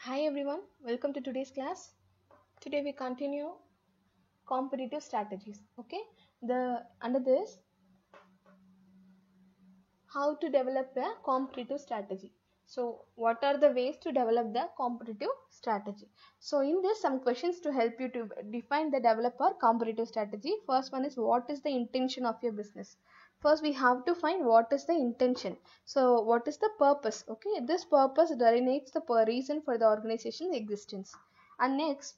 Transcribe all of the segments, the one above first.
Hi everyone, welcome to today's class. Today we continue competitive strategies. Okay, the under this how to develop a competitive strategy. So what are the ways to develop the competitive strategy? So in this some questions to help you to define the developer competitive strategy. First one is what is the intention of your business? First we have to find what is the intention. So what is the purpose? Okay, this purpose delineates the reason for the organization's existence. And next,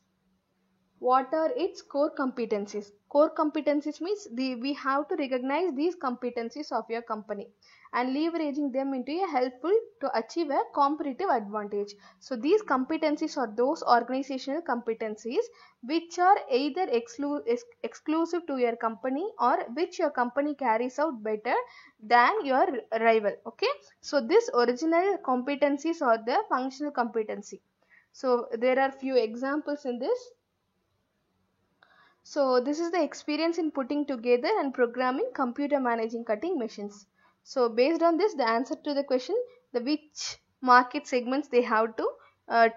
what are its core competencies? Core competencies means we have to recognize these competencies of your company and leveraging them into a helpful to achieve a competitive advantage. So these competencies are those organizational competencies which are either exclusive to your company or which your company carries out better than your rival. Okay, so this original competencies are the functional competency. So there are few examples in this. So this is the experience in putting together and programming computer managing cutting machines. So based on this, the answer to the question, the which market segments they have to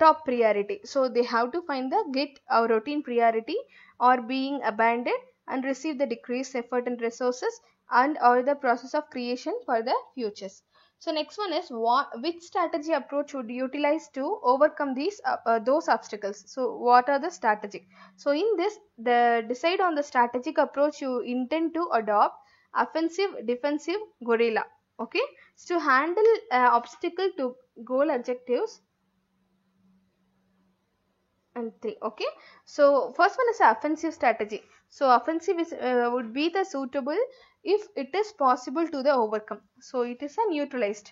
top priority. So they have to find the get our routine priority or being abandoned and receive the decreased effort and resources and or the process of creation for the futures. So next one is which strategy approach would you utilize to overcome those obstacles. So what are the strategic? So in this, the decide on the strategic approach you intend to adopt: offensive, defensive, guerrilla. Okay, so to handle obstacle to goal objectives and three. Okay, so first one is offensive strategy. So offensive is would be the suitable if it is possible to the overcome. So it is a neutralized.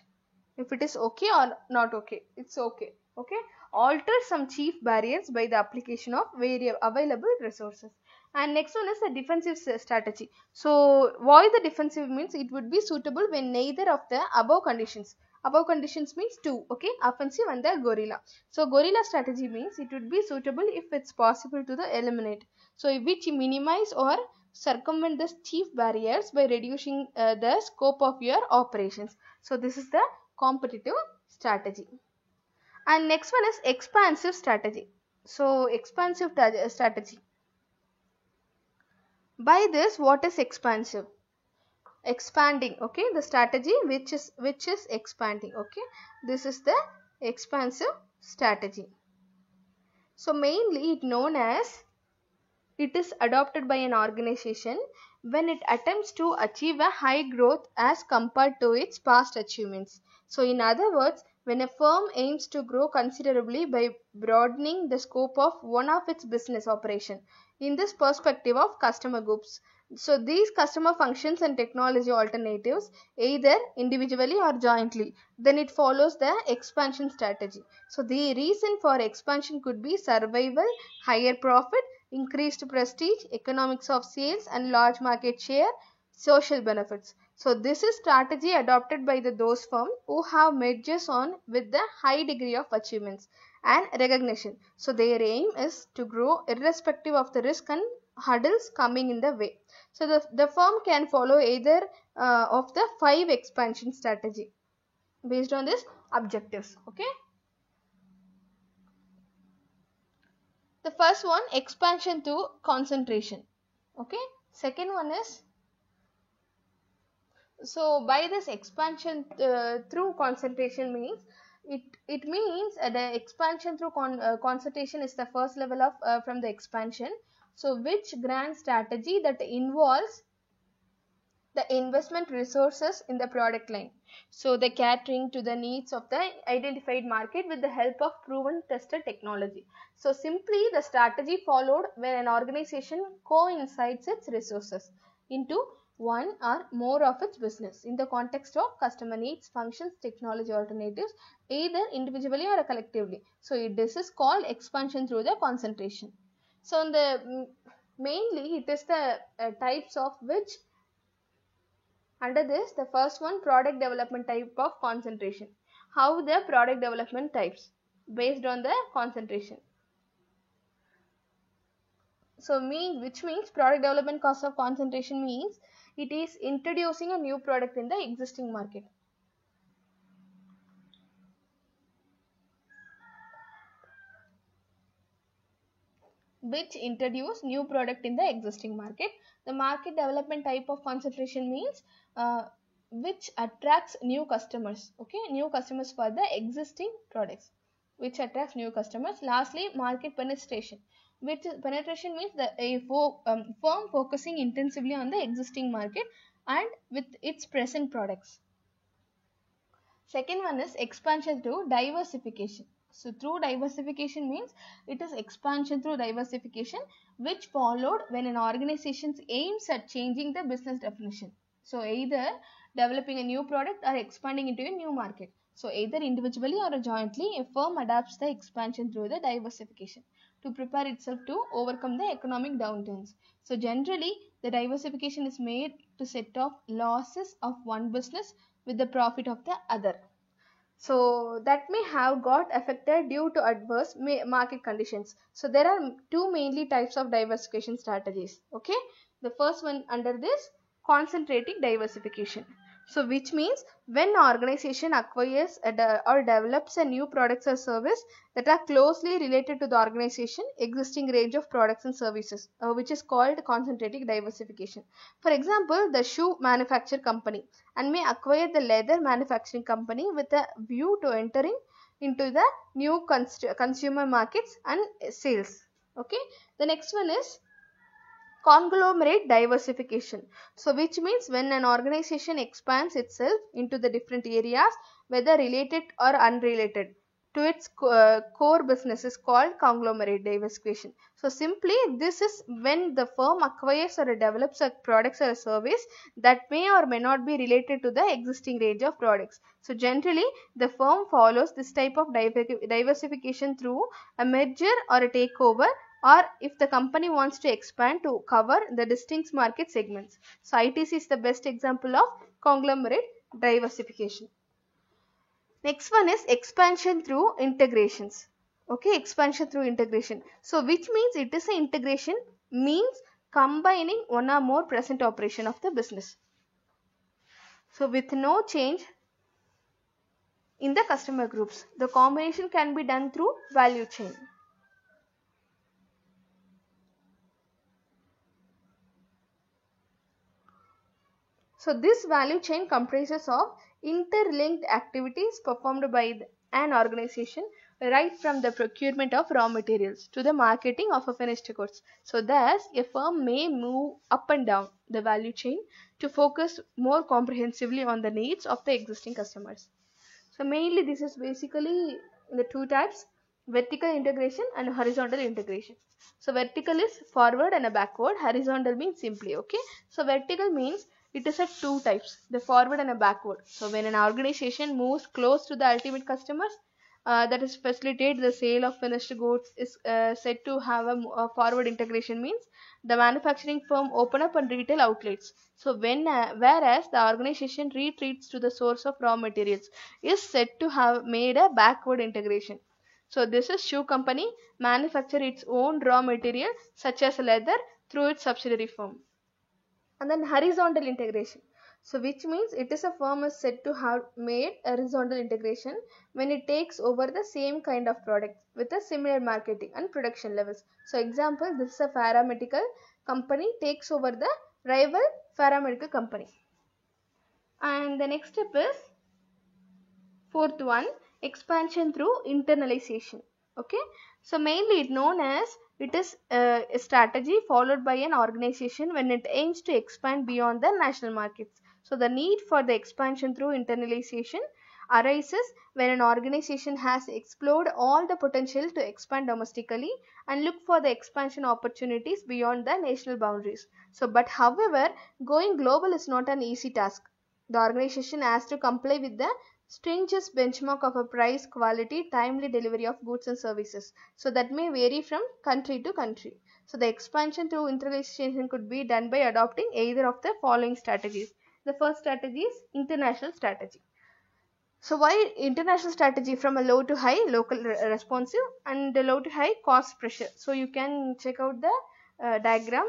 If it is okay or not okay, it's okay. Okay, alter some chief barriers by the application of various available resources. And next one is the defensive strategy. So why the defensive means it would be suitable when neither of the above conditions. Above conditions means two. Okay, offensive and the guerrilla. So guerrilla strategy means it would be suitable if it's possible to the eliminate. So which minimize or circumvent the chief barriers by reducing the scope of your operations. So this is the competitive strategy. And next one is expansive strategy. So expansive strategy. By this, what is expansive? Expanding. Okay, the strategy which is expanding. Okay, this is the expansive strategy. So mainly it known as it is adopted by an organization when it attempts to achieve a high growth as compared to its past achievements. So in other words, when a firm aims to grow considerably by broadening the scope of one of its business operation in this perspective of customer groups. So these customer functions and technology alternatives either individually or jointly, then it follows the expansion strategy. So the reason for expansion could be survival, higher profit, increased prestige, economics of sales and large market share, social benefits. So this is strategy adopted by those firms who have mergers on with the high degree of achievements and recognition. So their aim is to grow irrespective of the risk and hurdles coming in the way. So the firm can follow either of the five expansion strategy based on this objectives. Okay. The first one, expansion to concentration. Okay, second one is, so by this expansion through concentration means it means the expansion through concentration is the first level of from the expansion. So which grand strategy that involves the investment resources in the product line. So the catering to the needs of the identified market with the help of proven tested technology. So simply the strategy followed when an organization coincides its resources into one or more of its business in the context of customer needs, functions, technology alternatives, either individually or collectively. So this is called expansion through the concentration. So in the mainly it is the types of which under this, the first one, product development type of concentration. How the product development types based on the concentration. So which means product development cost of concentration means it is introducing a new product in the existing market. which introduce new product in the existing market. The market development type of concentration means which attracts new customers, okay, new customers for the existing products, which attracts new customers. Lastly, market penetration, which penetration means a firm focusing intensively on the existing market and with its present products. Second one is expansion through diversification. So through diversification means it is expansion through diversification which followed when an organization aims at changing the business definition. So either developing a new product or expanding into a new market. So either individually or jointly, a firm adapts the expansion through the diversification to prepare itself to overcome the economic downturns. So generally, the diversification is made to set off losses of one business with the profit of the other. So that may have got affected due to adverse market conditions. So there are two mainly types of diversification strategies. Okay, the first one under this concentrating diversification. So which means when an organization acquires or develops a new products or service that are closely related to the organization existing range of products and services, which is called concentrating diversification. For example, the shoe manufacturer company and may acquire the leather manufacturing company with a view to entering into the new consumer markets and sales. Okay, the next one is conglomerate diversification. So which means when an organization expands itself into the different areas, whether related or unrelated to its core business, is called conglomerate diversification. So simply this is when the firm acquires or develops a products or a service that may or may not be related to the existing range of products. So generally the firm follows this type of diversification through a merger or a takeover, or if the company wants to expand to cover the distinct market segments. So ITC is the best example of conglomerate diversification. Next one is expansion through integrations. Okay, expansion through integration. So which means it is an integration means combining one or more present operation of the business. So with no change in the customer groups, the combination can be done through value chain. So this value chain comprises of interlinked activities performed by an organization right from the procurement of raw materials to the marketing of a finished goods. So thus a firm may move up and down the value chain to focus more comprehensively on the needs of the existing customers. So mainly this is basically the two types, vertical integration and horizontal integration. So vertical is forward and a backward, horizontal means simply, okay. So vertical means it is a two types, the forward and a backward. So when an organization moves close to the ultimate customers, that is facilitate the sale of finished goods, is said to have a forward integration means the manufacturing firm open up and retail outlets. So when whereas the organization retreats to the source of raw materials is said to have made a backward integration. So this is shoe company manufacture its own raw material such as leather through its subsidiary firm. And then horizontal integration. So which means it is a firm is said to have made a horizontal integration when it takes over the same kind of product with a similar marketing and production levels. So example, this is a pharmaceutical company takes over the rival pharmaceutical company. And the next step is fourth one, expansion through internalization. Okay, so mainly it known as it is a strategy followed by an organization when it aims to expand beyond the national markets. So the need for the expansion through internalization arises when an organization has explored all the potential to expand domestically and look for the expansion opportunities beyond the national boundaries. So but however, going global is not an easy task. The organization has to comply with the stringent benchmark of a price, quality, timely delivery of goods and services. So that may vary from country to country. So the expansion through internalization could be done by adopting either of the following strategies. The first strategy is international strategy. So why international strategy? From a low to high local responsive and low to high cost pressure. So you can check out the diagram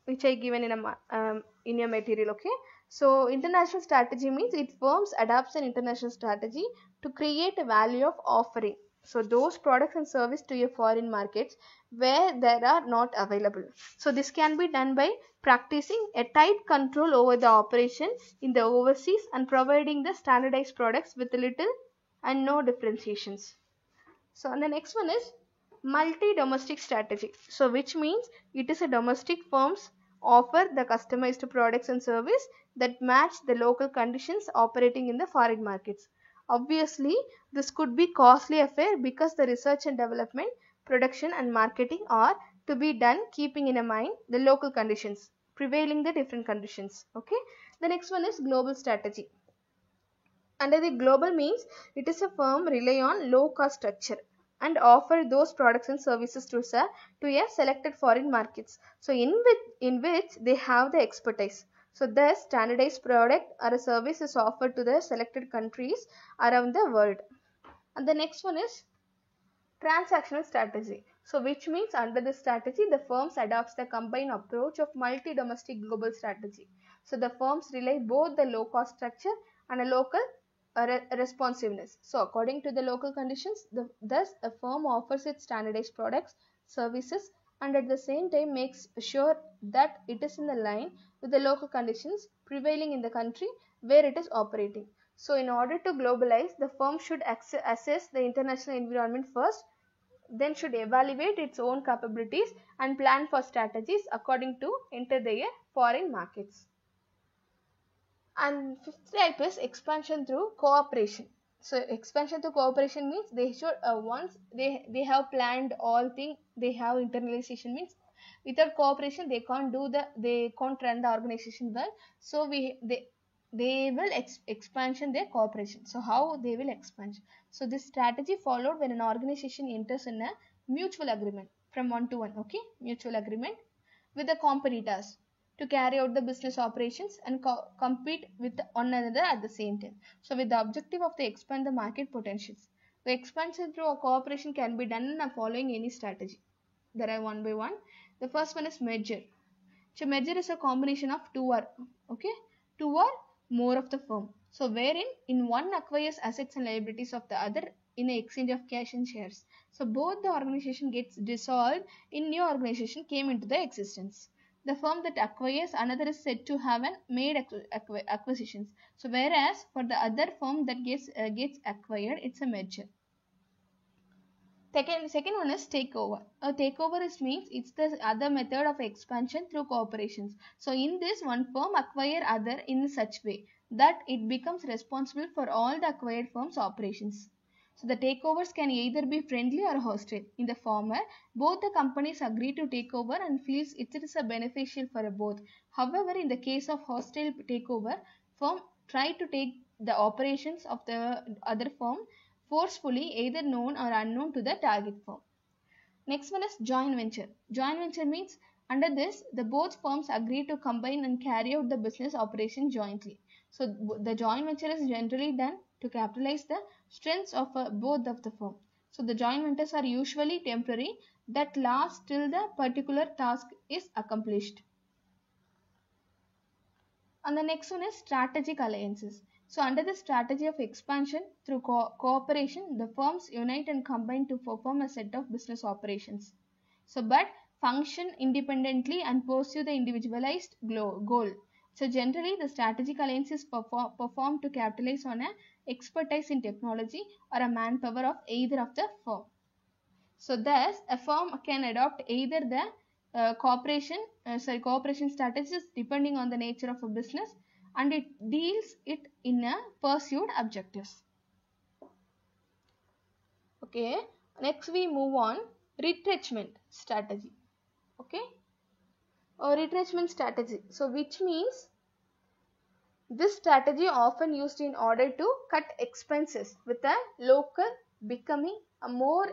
which I given in your material. Okay, so international strategy means it firms adopts an international strategy to create a value of offering So those products and service to your foreign markets where they are not available. So this can be done by practicing a tight control over the operation in the overseas and providing the standardized products with little and no differentiations. So and the next one is multi-domestic strategy. So which means it is a domestic firms offer the customized products and service that match the local conditions operating in the foreign markets. Obviously, this could be costly affair because the research and development, production and marketing are to be done keeping in mind the local conditions, prevailing the different conditions. Okay. The next one is global strategy. Under the global means, it is a firm rely on low cost structure and offer those products and services to a selected foreign markets. So in which they have the expertise. So the standardized product or a service is offered to the selected countries around the world. And the next one is transactional strategy. So which means under this strategy, the firms adopts the combined approach of multi-domestic global strategy. So the firms rely both the low cost structure and a local responsiveness. So according to the local conditions, thus a firm offers its standardized products, services and at the same time makes sure that it is in the line with the local conditions prevailing in the country where it is operating. So in order to globalize, the firm should assess the international environment first, then should evaluate its own capabilities and plan for strategies according to enter their foreign markets. And fifth type is expansion through cooperation. So expansion through cooperation means they should once they have planned all things, they have internalization means without cooperation they can't run the organization well. So they will expansion their cooperation. So how they will expand? So this strategy followed when an organization enters in a mutual agreement from one to one. Okay, mutual agreement with the competitors to carry out the business operations and compete with one another at the same time. So with the objective of to expand the market potentials. The expansion through a cooperation can be done in following any strategy. There are one by one. The first one is merger. So merger is a combination of two or more of the firm. So wherein in one acquires assets and liabilities of the other in an exchange of cash and shares. So both the organization gets dissolved in new organization came into the existence. The firm that acquires another is said to have made acquisitions. So whereas for the other firm that gets acquired, it's a merger. Second one is takeover. A takeover means it's the other method of expansion through corporations. So in this, one firm acquire other in such way that it becomes responsible for all the acquired firm's operations. So the takeovers can either be friendly or hostile. In the former, both the companies agree to take over and feels it is a beneficial for both. However, in the case of hostile takeover, firm try to take the operations of the other firm forcefully, either known or unknown to the target firm. Next one is joint venture. Joint venture means under this, the both firms agree to combine and carry out the business operation jointly. So the joint venture is generally done to capitalize the strengths of both of the firm. So the joint ventures are usually temporary that last till the particular task is accomplished. And the next one is strategic alliances. So under the strategy of expansion through cooperation, the firms unite and combine to perform a set of business operations. So but function independently and pursue the individualized goal. So generally the strategic alliances performed to capitalize on a expertise in technology or a manpower of either of the firm. So thus a firm can adopt either the cooperation strategies depending on the nature of a business and it deals it in a pursued objectives. Okay, next we move on retrenchment strategy. Okay, or retrenchment strategy. So which means this strategy often used in order to cut expenses with a local becoming a more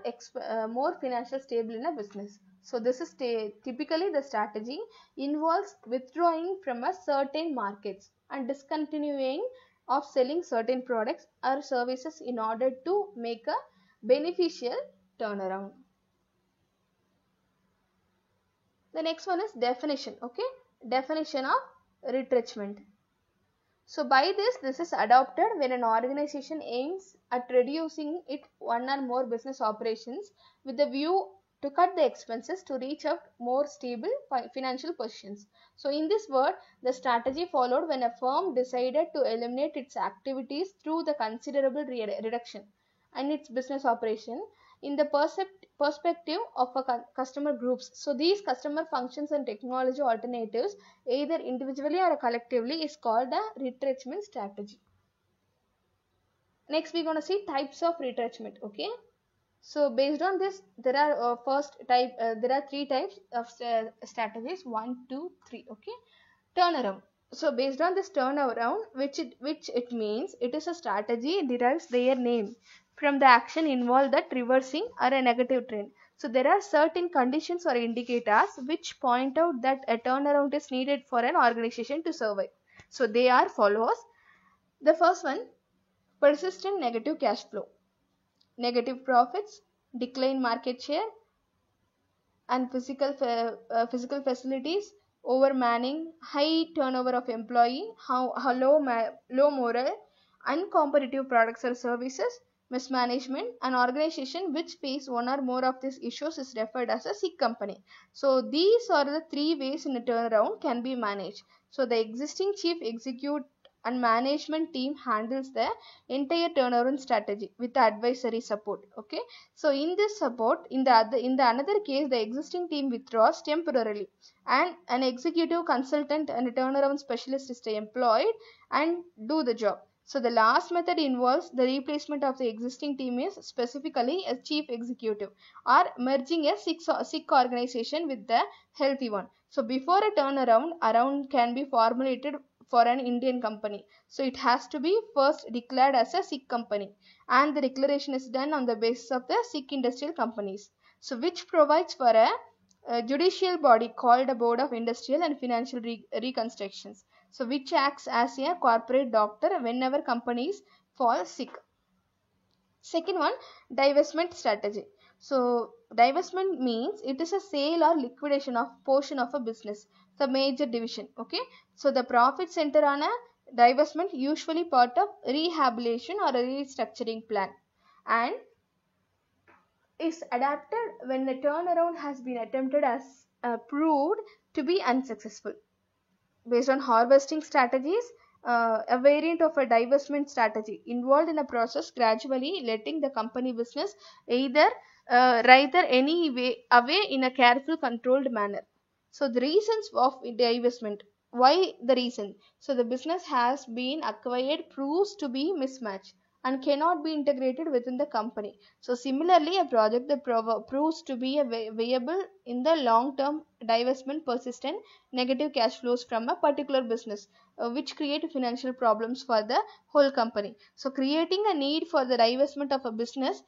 financial stable in a business. So this is typically the strategy involves withdrawing from a certain markets and discontinuing of selling certain products or services in order to make a beneficial turnaround. The next one is definition. Okay, definition of retrenchment. So by this is adopted when an organization aims at reducing its one or more business operations with the view to cut the expenses to reach a more stable financial positions. So in this word, the strategy followed when a firm decided to eliminate its activities through the considerable reduction in its business operation in the perspective of a customer groups. So these customer functions and technology alternatives either individually or collectively is called a retrenchment strategy. Next we're going to see types of retrenchment. Okay, so based on this there are there are three types of strategies, 1 2 3. Okay, turnaround. So based on this turnaround, which it means, it is a strategy derives their name from the action involved that reversing or a negative trend. So there are certain conditions or indicators which point out that a turnaround is needed for an organization to survive. So they are follows. The first one, persistent negative cash flow, negative profits, decline market share, and physical facilities, overmanning, high turnover of employee, low moral, uncompetitive products or services, mismanagement. An organization which face one or more of these issues is referred as a sick company. So these are the three ways in a turnaround can be managed. So the existing chief executive and management team handles the entire turnaround strategy with advisory support. Okay, so in this support, in the another case, the existing team withdraws temporarily and an executive consultant and a turnaround specialist is employed and do the job. So the last method involves the replacement of the existing team is specifically a chief executive or merging a sick organization with the healthy one. So before a turnaround around can be formulated for an Indian company, so it has to be first declared as a sick company, and the declaration is done on the basis of the sick industrial companies. So which provides for a judicial body called a Board of Industrial and Financial Reconstructions, so which acts as a corporate doctor whenever companies fall sick. Second one, divestment strategy. So divestment means it is a sale or liquidation of portion of a business, the major division. Okay, so the profit center on a divestment, usually part of rehabilitation or a restructuring plan, and is adapted when the turnaround has been attempted as proved to be unsuccessful. Based on harvesting strategies, a variant of a divestment strategy involved in a process gradually letting the company business either rather any way away in a careful controlled manner. So the reasons of divestment, why the reason? So the business has been acquired proves to be mismatched and cannot be integrated within the company. So similarly, a project that proves to be a viable in the long term, divestment persistent negative cash flows from a particular business, which create financial problems for the whole company. So creating a need for the divestment of a business,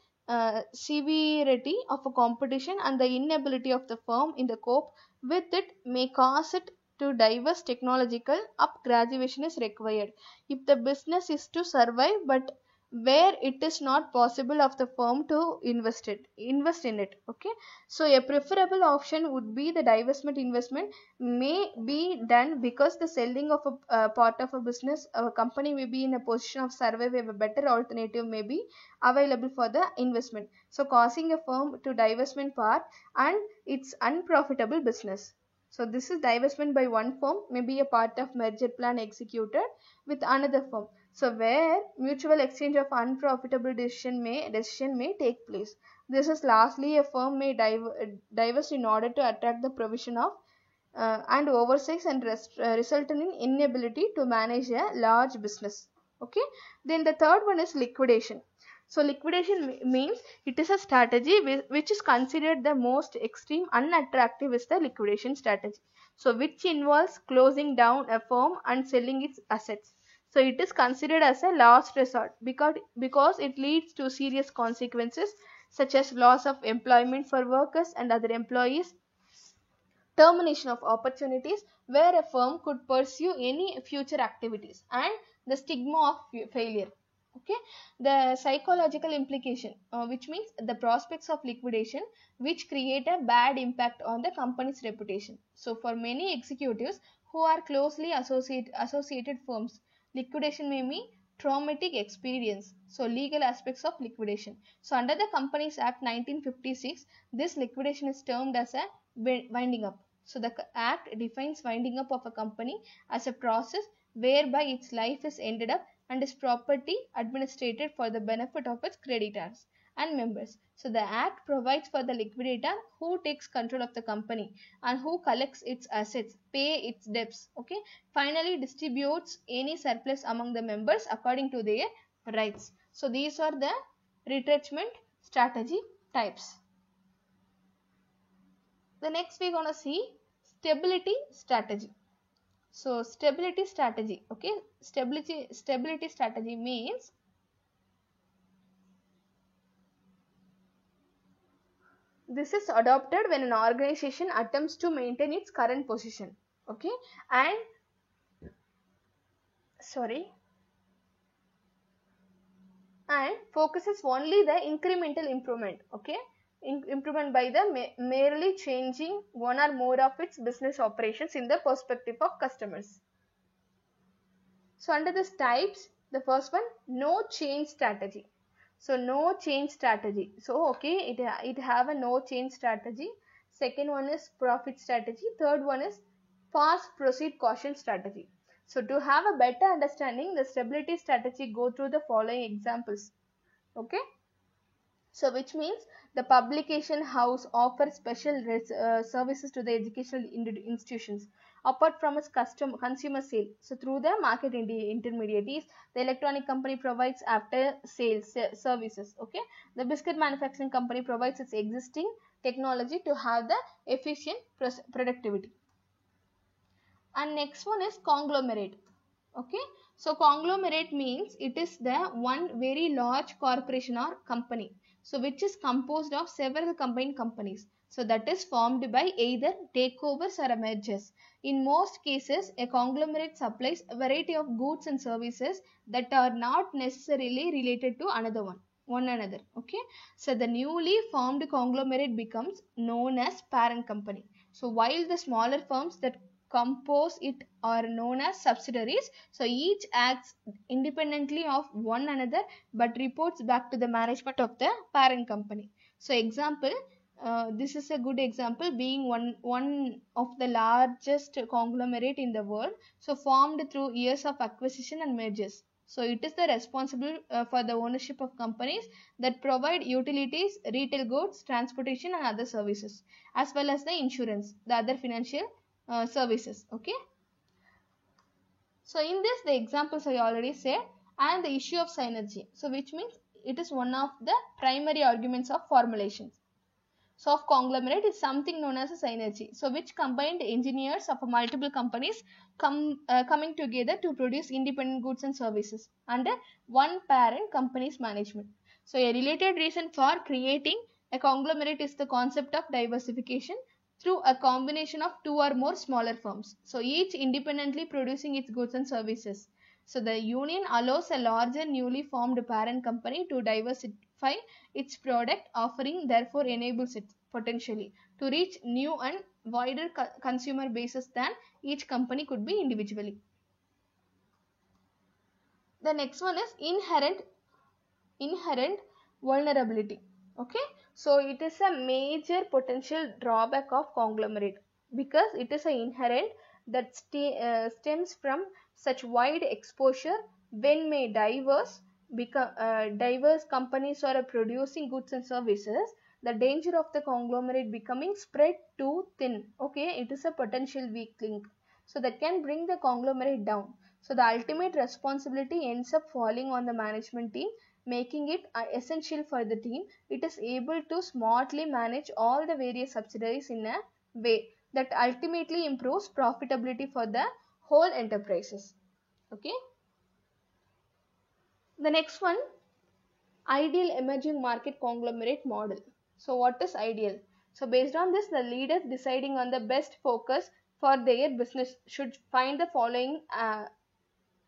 severity of a competition and the inability of the firm in the cope with it may cause it to divest. Technological up graduation is required if the business is to survive, but where it is not possible of the firm to invest in it. Okay, so a preferable option would be the divestment. Investment may be done because the selling of a part of a business, a company may be in a position of survive, a better alternative may be available for the investment, so causing a firm to divestment part and its unprofitable business. So this is divestment by one firm may be a part of merger plan executed with another firm, so where mutual exchange of unprofitable decision may take place. This is lastly a firm may divest in order to attract the provision of and oversights and result in inability to manage a large business. Okay, then the third one is liquidation. So liquidation means it is a strategy which is considered the most extreme unattractive is the liquidation strategy, so which involves closing down a firm and selling its assets. So it is considered as a last resort because it leads to serious consequences such as loss of employment for workers and other employees, termination of opportunities where a firm could pursue any future activities, and the stigma of failure. Okay, the psychological implication, which means the prospects of liquidation which create a bad impact on the company's reputation. So for many executives who are closely associated firms, Liquidation may mean traumatic experience. So legal aspects of liquidation. So under the Companies Act 1956, this liquidation is termed as a winding up. So the act defines winding up of a company as a process whereby its life is ended up and its property administered for the benefit of its creditors and members. So the act provides for the liquidator who takes control of the company and who collects its assets, pay its debts, okay, finally distributes any surplus among the members according to their rights. So these are the retrenchment strategy types. The next we're gonna see stability strategy. So stability strategy, okay, stability strategy means this is adopted when an organization attempts to maintain its current position, okay, and focuses only the incremental improvement, okay, improvement by the merely changing one or more of its business operations in the perspective of customers. So under this types, the first one, no change strategy. So no change strategy. So okay, it have a no change strategy. Second one is profit strategy. Third one is fast proceed caution strategy. So to have a better understanding, the stability strategy, go through the following examples. Okay. So which means the publication house offers special services to the educational institutions apart from its consumer sale. So through the market intermediaries, the electronic company provides after sales services. Okay, the biscuit manufacturing company provides its existing technology to have the efficient productivity. And next one is conglomerate. Okay, so conglomerate means it is the one very large corporation or company, so which is composed of several combined companies, so that is formed by either takeovers or mergers. In most cases, a conglomerate supplies a variety of goods and services that are not necessarily related to one another. Okay, so the newly formed conglomerate becomes known as parent company. So while the smaller firms that compose it are known as subsidiaries, so each acts independently of one another but reports back to the management of the parent company. So example, this is a good example, being one of the largest conglomerate in the world, so formed through years of acquisition and mergers. So it is the responsible for the ownership of companies that provide utilities, retail goods, transportation and other services, as well as the insurance, the other financial services. Okay, so in this the examples I already said, and the issue of synergy, so which means it is one of the primary arguments of formulations. So of conglomerate is something known as a synergy, so which combined engineers of multiple companies coming together to produce independent goods and services under one parent company's management. So a related reason for creating a conglomerate is the concept of diversification through a combination of two or more smaller firms, so each independently producing its goods and services. So the union allows a larger newly formed parent company to diversify its product offering, therefore enables it potentially to reach new and wider consumer bases than each company could be individually. The next one is inherent vulnerability. Okay, so it is a major potential drawback of conglomerate because it is an inherent that stems from such wide exposure when may diverse companies are producing goods and services, the danger of the conglomerate becoming spread too thin. Okay, it is a potential weak link, so that can bring the conglomerate down. So the ultimate responsibility ends up falling on the management team, making it essential for the team. It is able to smartly manage all the various subsidiaries in a way that ultimately improves profitability for the whole enterprises. Okay. The next one, ideal emerging market conglomerate model. So what is ideal? So based on this, the leaders deciding on the best focus for their business should find the following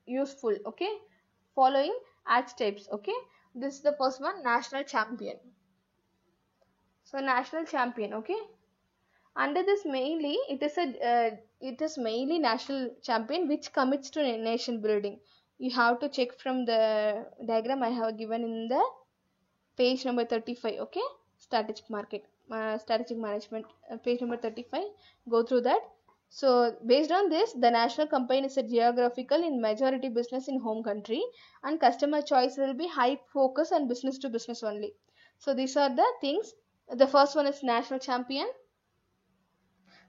useful. Okay, following archetypes. Okay, this is the first one, national champion. So national champion. Okay, under this mainly it is mainly national champion which commits to nation building. You have to check from the diagram I have given in the page number 35. Okay, strategic market, strategic management, page number 35. Go through that. So based on this, the national campaign is a geographical in majority business in home country, and customer choice will be high focus and business to business only. So these are the things. The first one is national champion.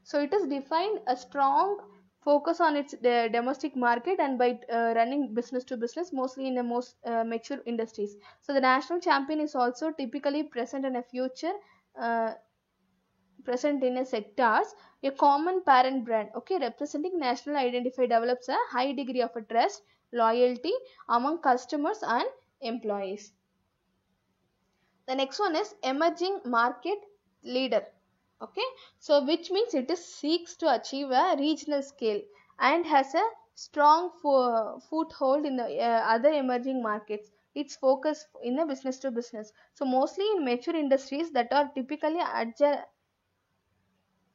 So it is defined a strong focus on its domestic market and by running business to business mostly in the most mature industries. So the national champion is also typically present in a future uh, present in a sectors. A common parent brand, okay, representing national identity develops a high degree of a trust, loyalty among customers and employees. The next one is emerging market leader. Okay, so which means it is seeks to achieve a regional scale and has a strong foothold in the other emerging markets. Its focus in the business to business. So mostly in mature industries that are typically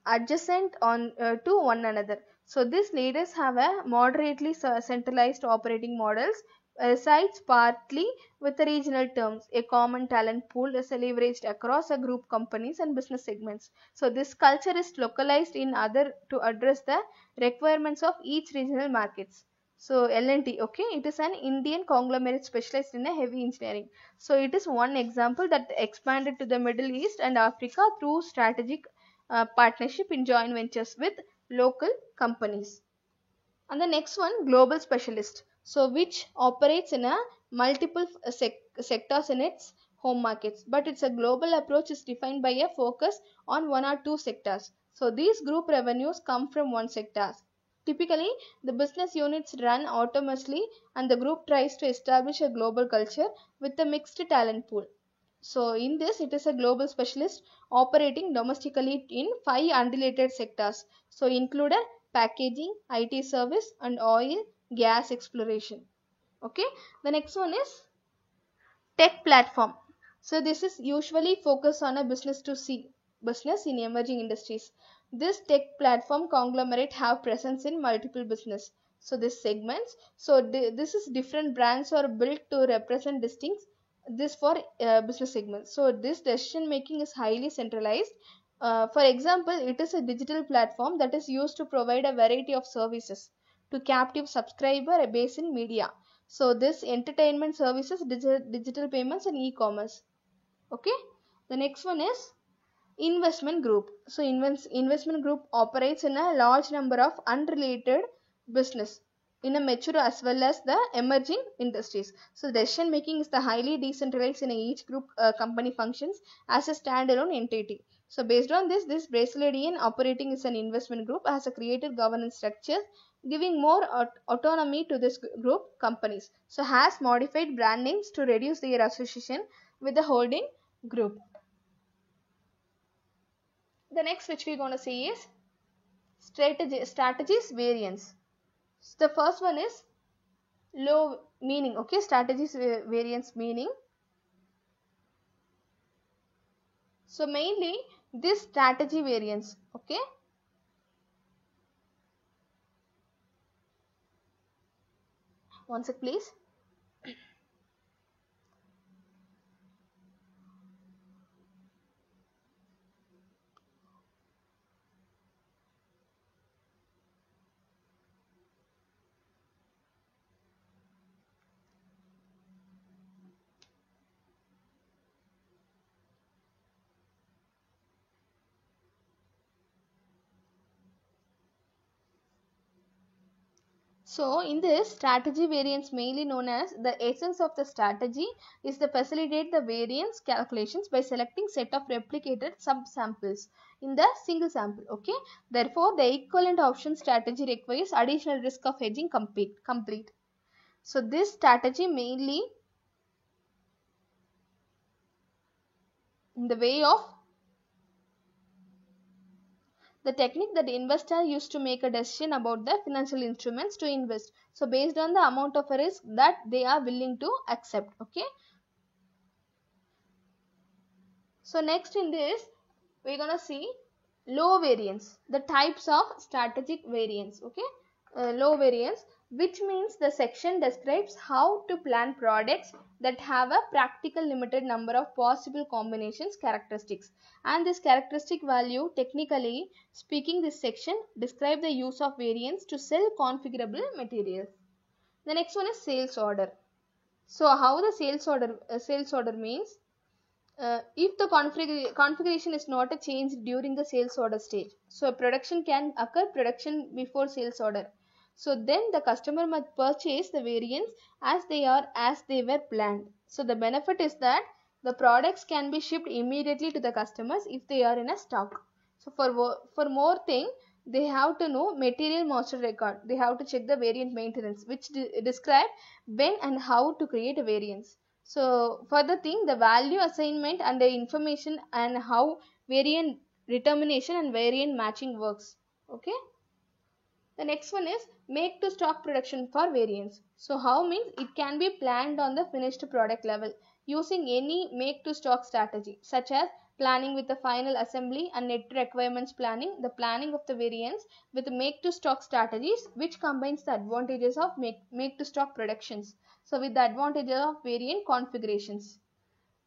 adjacent on to one another. So these leaders have a moderately centralized operating models, resides partly with the regional terms. A common talent pool is leveraged across a group companies and business segments. So this culture is localized in other to address the requirements of each regional markets. So L&T, okay, it is an Indian conglomerate specialized in a heavy engineering. So it is one example that expanded to the Middle East and Africa through strategic partnership in joint ventures with local companies. And the next one, global specialist, so which operates in a multiple sectors in its home markets, but its a global approach is defined by a focus on one or two sectors. So these group revenues come from one sector. Typically the business units run autonomously and the group tries to establish a global culture with a mixed talent pool. So in this, it is a global specialist operating domestically in 5 unrelated sectors. So included packaging, IT service and oil, gas exploration. Okay. The next one is tech platform. So this is usually focused on a business to C business in emerging industries. This tech platform conglomerate have presence in multiple business. So this segments. So this is different brands are built to represent distinct this for business segments. So this decision making is highly centralized. For example, it is a digital platform that is used to provide a variety of services to captive subscriber base in media. So this entertainment services, digital payments and e-commerce. Okay. The next one is investment group. So investment group operates in a large number of unrelated business in a mature as well as the emerging industries. So decision making is the highly decentralized in each group company functions as a standalone entity. So based on this, this Brazilian operating is an investment group has a created governance structure giving more autonomy to this group companies. So has modified brand names to reduce their association with the holding group. The next which we're going to see is strategies variance. So the first one is low meaning. Okay, strategies variance meaning. So mainly this strategy variance. Okay, one sec please. So in this strategy variance, mainly known as the essence of the strategy is to facilitate the variance calculations by selecting set of replicated subsamples in the single sample. Okay. Therefore, the equivalent option strategy requires additional risk of hedging complete. So this strategy mainly in the way of the technique that the investor used to make a decision about the financial instruments to invest. So based on the amount of risk that they are willing to accept. Okay. So next in this, we're going to see low variance, the types of strategic variance. Okay. low variance, which means the section describes how to plan products that have a practical limited number of possible combinations characteristics, and this characteristic value, technically speaking, this section describes the use of variance to sell configurable materials. The next one is sales order. So how the sales order means, if the configuration is not a change during the sales order stage, so production can occur production before sales order, so then the customer must purchase the variants as they were planned. So the benefit is that the products can be shipped immediately to the customers if they are in a stock. So for more thing, they have to know material master record, they have to check the variant maintenance, which describe when and how to create a variance. So further thing, the value assignment and the information and how variant determination and variant matching works. Okay. The next one is make to stock production for variants. So how means it can be planned on the finished product level using any make to stock strategy, such as planning with the final assembly and net requirements planning, the planning of the variants with make to stock strategies, which combines the advantages of make to stock productions. So with the advantages of variant configurations.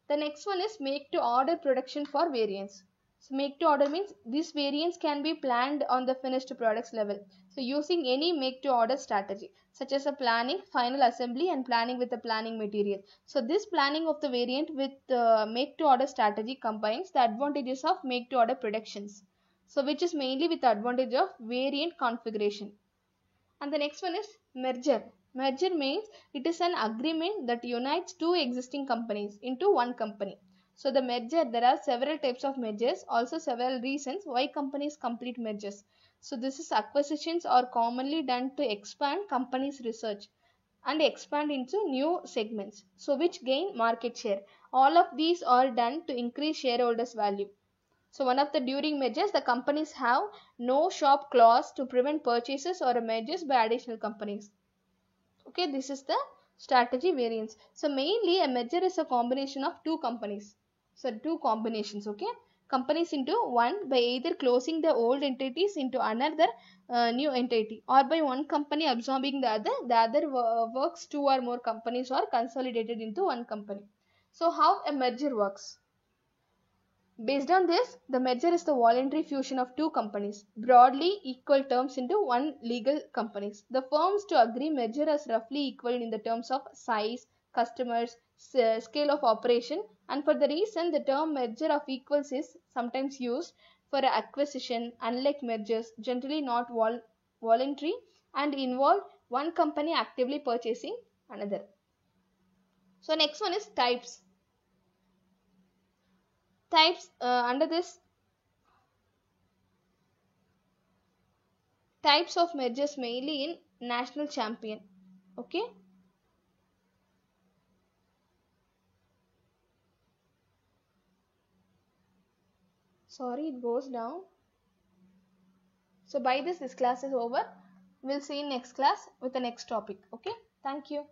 The next one is make to order production for variants. So make to order means these variants can be planned on the finished products level. So using any make to order strategy, such as a planning, final assembly and planning with the planning material. So this planning of the variant with make to order strategy combines the advantages of make to order productions. So which is mainly with the advantage of variant configuration. And the next one is merger. Merger means it is an agreement that unites two existing companies into one company. So the merger, there are several types of mergers, also several reasons why companies complete mergers. So this is acquisitions are commonly done to expand companies' research and expand into new segments, so which gain market share. All of these are done to increase shareholders' value. So one of the during mergers, the companies have no shop clause to prevent purchases or mergers by additional companies. Okay, this is the strategy variance. So mainly a merger is a combination of two companies. So two combinations, okay. Companies into one by either closing the old entities into another new entity, or by one company absorbing the other. The other works two or more companies are consolidated into one company. So how a merger works? Based on this, the merger is the voluntary fusion of two companies, broadly equal terms into one legal companies. The firms to agree merger as roughly equal in the terms of size, customers, scale of operation, and for the reason the term merger of equals is sometimes used for acquisition, unlike mergers generally not voluntary and involve one company actively purchasing another. So next one is types. Under this, types of mergers mainly in national champion. Okay. Sorry, it goes down. So by this class is over. We'll see in next class with the next topic. Okay. Thank you.